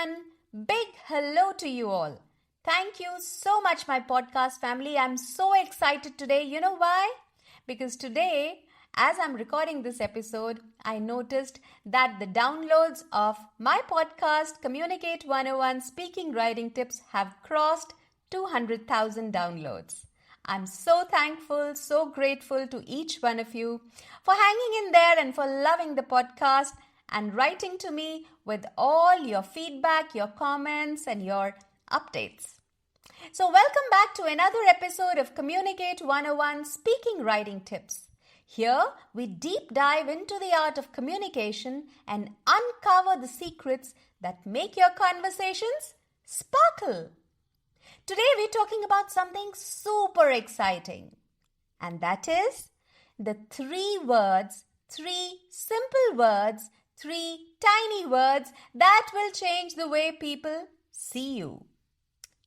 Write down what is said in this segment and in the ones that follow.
everyone. Big hello to you all. Thank you so much, my podcast family. I'm so excited today. You know why? Because today, as I'm recording this episode, I noticed that the downloads of my podcast, Communicate 101 Speaking Writing Tips, have crossed 200,000 downloads. I'm so thankful, so grateful to each one of you for hanging in there and for loving the podcast and writing to me with all your feedback, your comments, and your updates. So welcome back to another episode of Communicate 101 Speaking Writing Tips. Here, we deep dive into the art of communication and uncover the secrets that make your conversations sparkle. Today, we're talking about something super exciting, and that is the three simple words, three tiny words that will change the way people see you.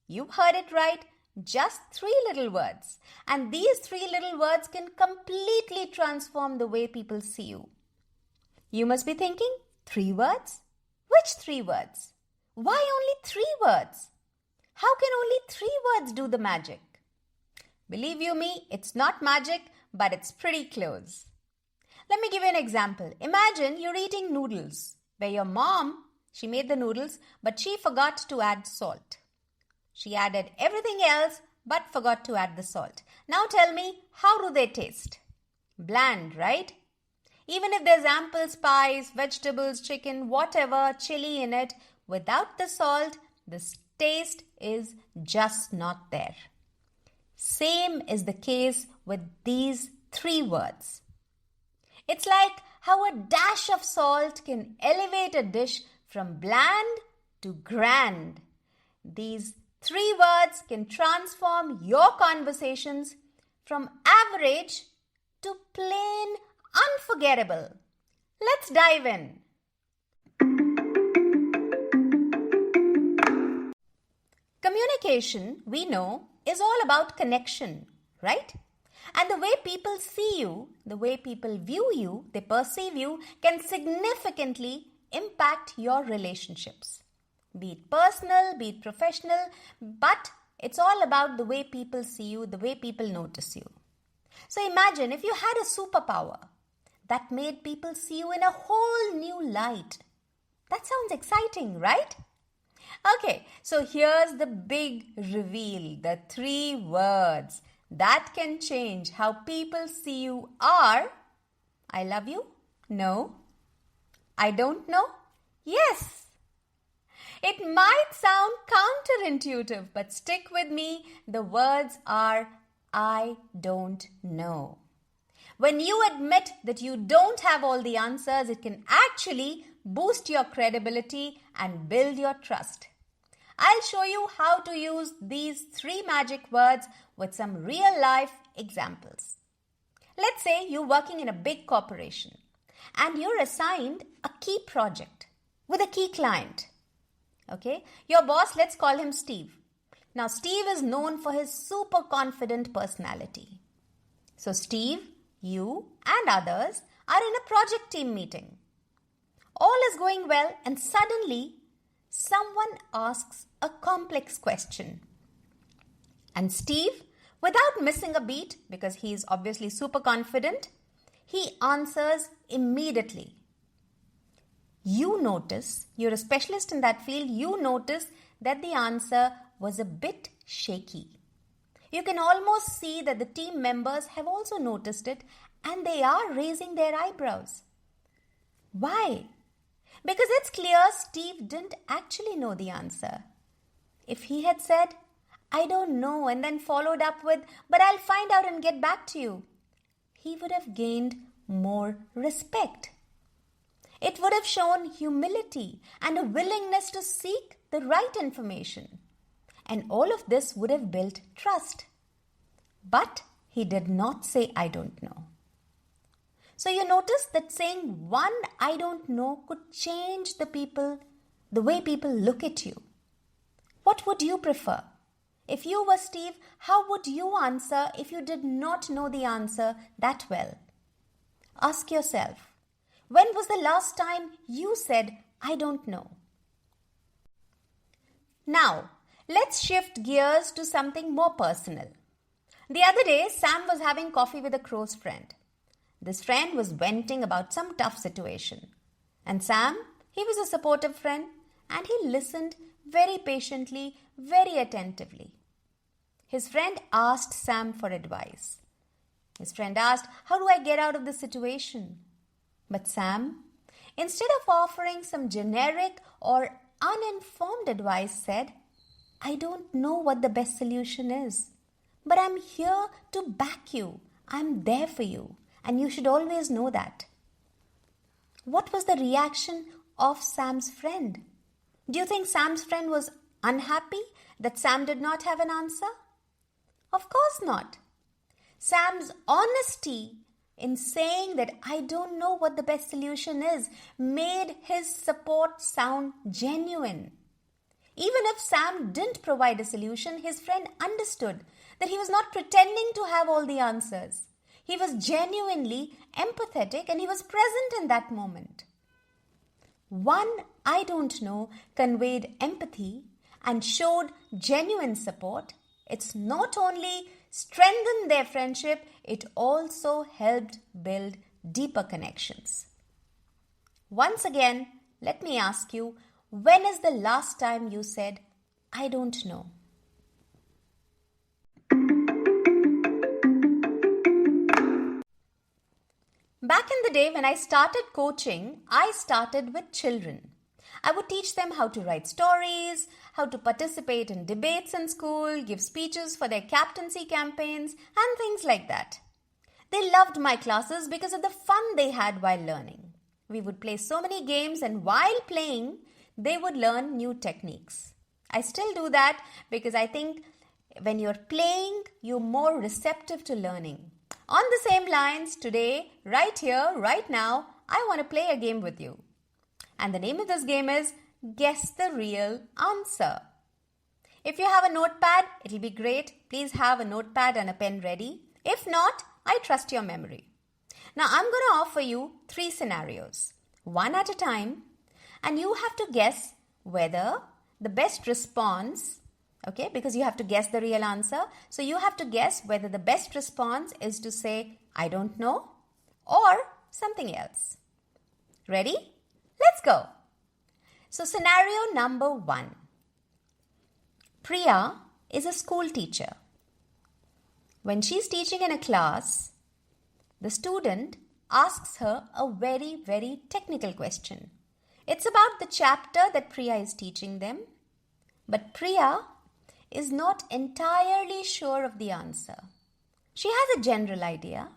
You've heard it right, just three little words. And these three little words can completely transform the way people see you. You must be thinking, 3 words? Which 3 words? Why only 3 words? How can only 3 words do the magic? Believe you me, it's not magic, but it's pretty close. Let me give you an example. Imagine you're eating noodles, where your mom, she made the noodles, but she forgot to add salt. She added everything else, but forgot to add the salt. Now tell me, how do they taste? Bland, right? Even if there's ample spice, vegetables, chicken, whatever, chili in it, without the salt, the taste is just not there. Same is the case with these 3 words. It's like how a dash of salt can elevate a dish from bland to grand. These 3 words can transform your conversations from average to plain unforgettable. Let's dive in. Communication, we know, is all about connection, right? And the way people see you, the way people view you, they perceive you, can significantly impact your relationships. Be it personal, be it professional, but it's all about the way people see you, the way people notice you. So imagine if you had a superpower that made people see you in a whole new light. That sounds exciting, right? Okay, so here's the big reveal, the 3 words that can change how people see you are: I love you, no, I don't know, yes. It might sound counterintuitive, but stick with me. The words are I don't know. When you admit that you don't have all the answers, it can actually boost your credibility and build your trust. I'll show you how to use these 3 magic words with some real-life examples. Let's say you're working in a big corporation and you're assigned a key project with a key client. Okay, your boss, let's call him Steve. Now, Steve is known for his super confident personality. So, Steve, you and others are in a project team meeting. All is going well, and suddenly someone asks a complex question. And Steve, without missing a beat, because he is obviously super confident, he answers immediately. You notice, you're a specialist in that field, you notice that the answer was a bit shaky. You can almost see that the team members have also noticed it and they are raising their eyebrows. Why? Because it's clear Steve didn't actually know the answer. If he had said, I don't know, and then followed up with, but I'll find out and get back to you, he would have gained more respect. It would have shown humility and a willingness to seek the right information. And all of this would have built trust. But he did not say, I don't know. So you notice that saying one I don't know could change the way people look at you. What would you prefer? If you were Steve, how would you answer if you did not know the answer that well? Ask yourself, when was the last time you said, I don't know? Now, let's shift gears to something more personal. The other day, Sam was having coffee with a close friend. This friend was venting about some tough situation. And Sam, he was a supportive friend and he listened very patiently, very attentively. His friend asked Sam for advice. His friend asked, "How do I get out of this situation?" But Sam, instead of offering some generic or uninformed advice, said, "I don't know what the best solution is, but I'm here to back you. I'm there for you, and you should always know that." What was the reaction of Sam's friend? Do you think Sam's friend was unhappy that Sam did not have an answer? Of course not. Sam's honesty in saying that "I don't know what the best solution is" made his support sound genuine. Even if Sam didn't provide a solution, his friend understood that he was not pretending to have all the answers. He was genuinely empathetic and he was present in that moment. One "I don't know" conveyed empathy and showed genuine support. It's not only strengthened their friendship, it also helped build deeper connections. Once again, let me ask you, when is the last time you said, "I don't know"? Back in the day when I started coaching, I started with children. I would teach them how to write stories, how to participate in debates in school, give speeches for their captaincy campaigns, and things like that. They loved my classes because of the fun they had while learning. We would play so many games, and while playing, they would learn new techniques. I still do that because I think when you're playing, you're more receptive to learning. On the same lines, today, right here, right now, I want to play a game with you. And the name of this game is Guess the Real Answer. If you have a notepad, it'll be great. Please have a notepad and a pen ready. If not, I trust your memory. Now, I'm going to offer you 3 scenarios, one at a time, and you have to guess whether the best response, okay, because you have to guess the real answer. So you have to guess whether the best response is to say, "I don't know," or something else. Ready? Let's go. So scenario number 1. Priya is a school teacher. When she's teaching in a class, the student asks her a very, very technical question. It's about the chapter that Priya is teaching them, but Priya is not entirely sure of the answer. She has a general idea.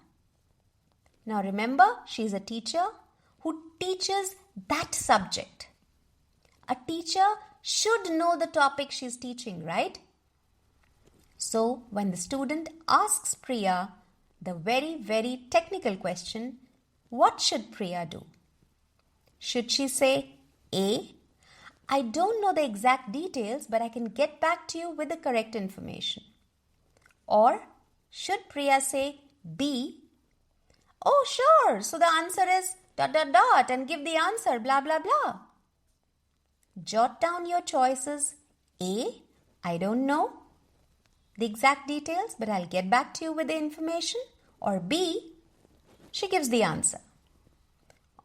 Now remember, she's a teacher who teaches that subject. A teacher should know the topic she's teaching, right? So when the student asks Priya the very, very technical question, what should Priya do? Should she say, A, "I don't know the exact details, but I can get back to you with the correct information"? Or should Priya say, B, "Oh, sure, so the answer is ... and give the answer, blah, blah, blah"? Jot down your choices. A, "I don't know the exact details, but I'll get back to you with the information." Or B, she gives the answer.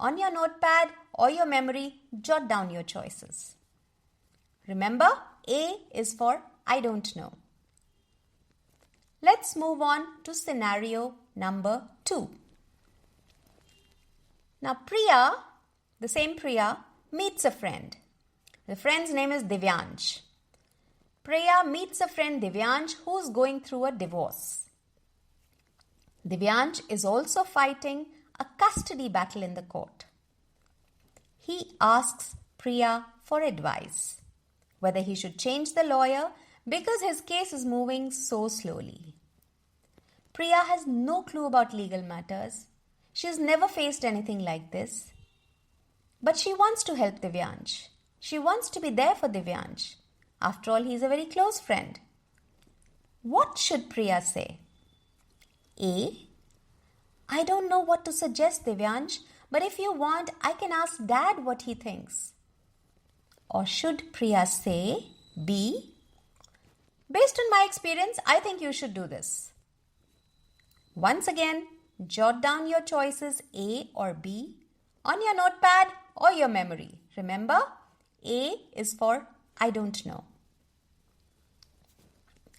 On your notepad or your memory, jot down your choices. Remember, A is for "I don't know." Let's move on to scenario number 2. Now Priya, the same Priya, meets a friend. The friend's name is Divyansh. Priya meets a friend Divyansh who's going through a divorce. Divyansh is also fighting a custody battle in the court. He asks Priya for advice, whether he should change the lawyer because his case is moving so slowly. Priya has no clue about legal matters. She's never faced anything like this. But she wants to help Divyansh. She wants to be there for Divyansh. After all, he's a very close friend. What should Priya say? A, "I don't know what to suggest, Divyansh, but if you want, I can ask Dad what he thinks." Or should Priya say, B. Based on my experience, I think you should do this. Once again, jot down your choices A or B on your notepad or your memory. Remember, A is for I don't know.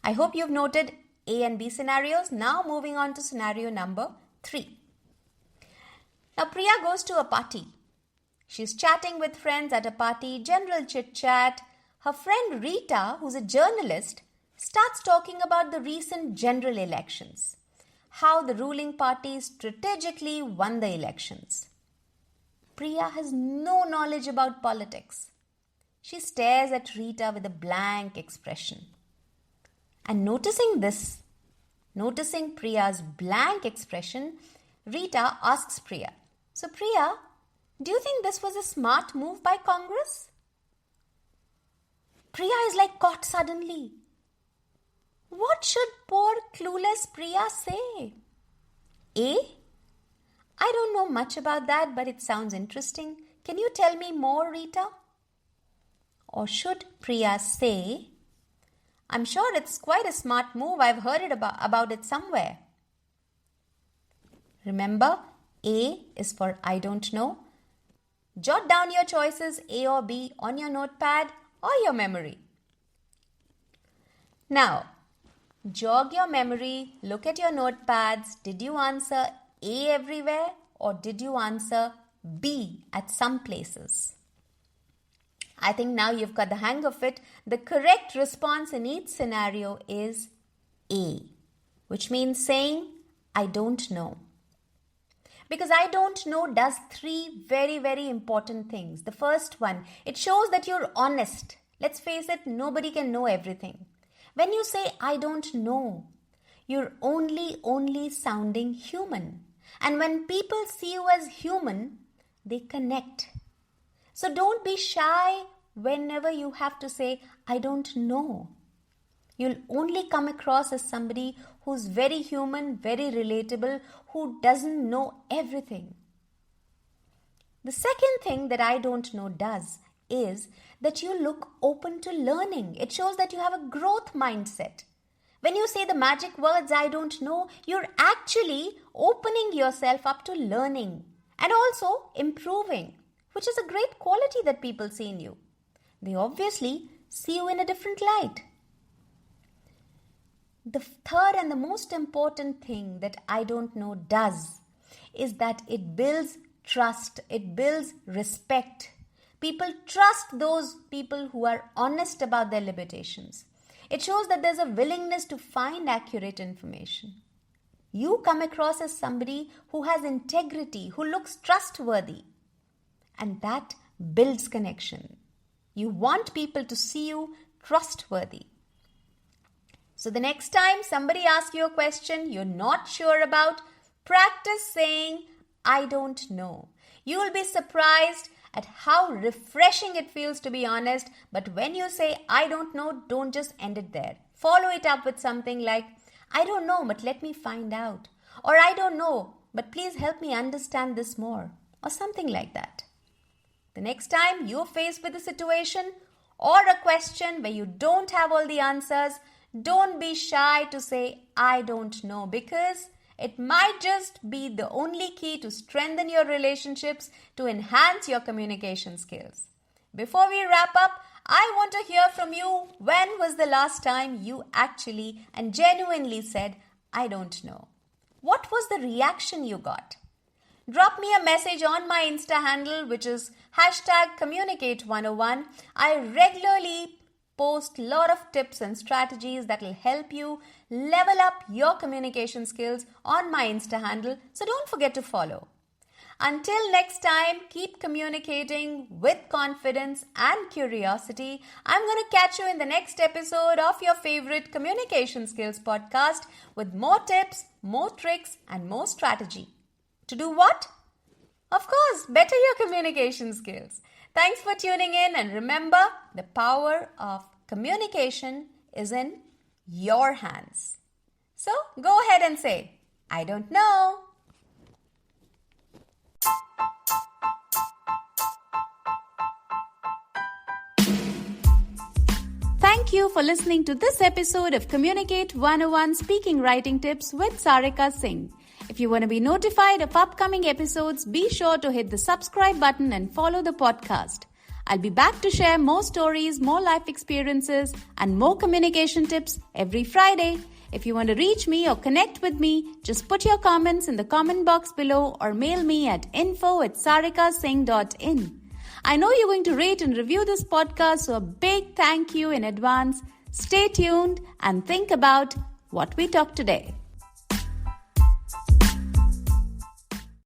I hope you've noted A and B scenarios. Now moving on to scenario number 3. Now Priya goes to a party. She's chatting with friends at a party, general chit-chat. Her friend Rita, who's a journalist, starts talking about the recent general elections, how the ruling party strategically won the elections. Priya has no knowledge about politics. She stares at Rita with a blank expression. And noticing Priya's blank expression, Rita asks Priya, "So Priya, do you think this was a smart move by Congress?" Priya is like caught suddenly. What should poor clueless Priya say? A. I don't know much about that, but it sounds interesting. Can you tell me more, Rita? Or should Priya say, I'm sure it's quite a smart move. I've heard about it somewhere. Remember, A is for I don't know. Jot down your choices A or B on your notepad or your memory. Now, jog your memory, look at your notepads. Did you answer A everywhere or did you answer B at some places? I think now you've got the hang of it. The correct response in each scenario is A, which means saying I don't know. Because I don't know does 3 very, very important things. The first one, it shows that you're honest. Let's face it, nobody can know everything. When you say I don't know, you're only sounding human. And when people see you as human, they connect. So don't be shy whenever you have to say I don't know. You'll only come across as somebody who's very human, very relatable, who doesn't know everything. The second thing that I don't know does is that you look open to learning. It shows that you have a growth mindset. When you say the magic words I don't know, you're actually opening yourself up to learning and also improving, which is a great quality that people see in you. They obviously see you in a different light. The third and the most important thing that I don't know does is that it builds trust, it builds respect. People trust those people who are honest about their limitations. It shows that there's a willingness to find accurate information. You come across as somebody who has integrity, who looks trustworthy. And that builds connection. You want people to see you trustworthy. So the next time somebody asks you a question you're not sure about, practice saying, I don't know. You will be surprised at how refreshing it feels to be honest. But when you say, I don't know, don't just end it there. Follow it up with something like, I don't know, but let me find out. Or I don't know, but please help me understand this more. Or something like that. The next time you're faced with a situation or a question where you don't have all the answers, don't be shy to say, I don't know, because it might just be the only key to strengthen your relationships, to enhance your communication skills. Before we wrap up, I want to hear from you. When was the last time you actually and genuinely said, I don't know? What was the reaction you got? Drop me a message on my Insta handle, which is #communicate101. I regularly post a lot of tips and strategies that will help you level up your communication skills on my Insta handle. So don't forget to follow. Until next time, keep communicating with confidence and curiosity. I'm going to catch you in the next episode of your favorite communication skills podcast with more tips, more tricks, and more strategy. To do what? Of course, better your communication skills. Thanks for tuning in, and remember, the power of communication is in your hands. So go ahead and say, I don't know. Thank you for listening to this episode of Communicate 101 Speaking Writing Tips with Sarika Singh. If you want to be notified of upcoming episodes, be sure to hit the subscribe button and follow the podcast. I'll be back to share more stories, more life experiences, and more communication tips every Friday. If you want to reach me or connect with me, just put your comments in the comment box below or mail me at info@sarikasingh.in. I know you're going to rate and review this podcast, so a big thank you in advance. Stay tuned and think about what we talked today.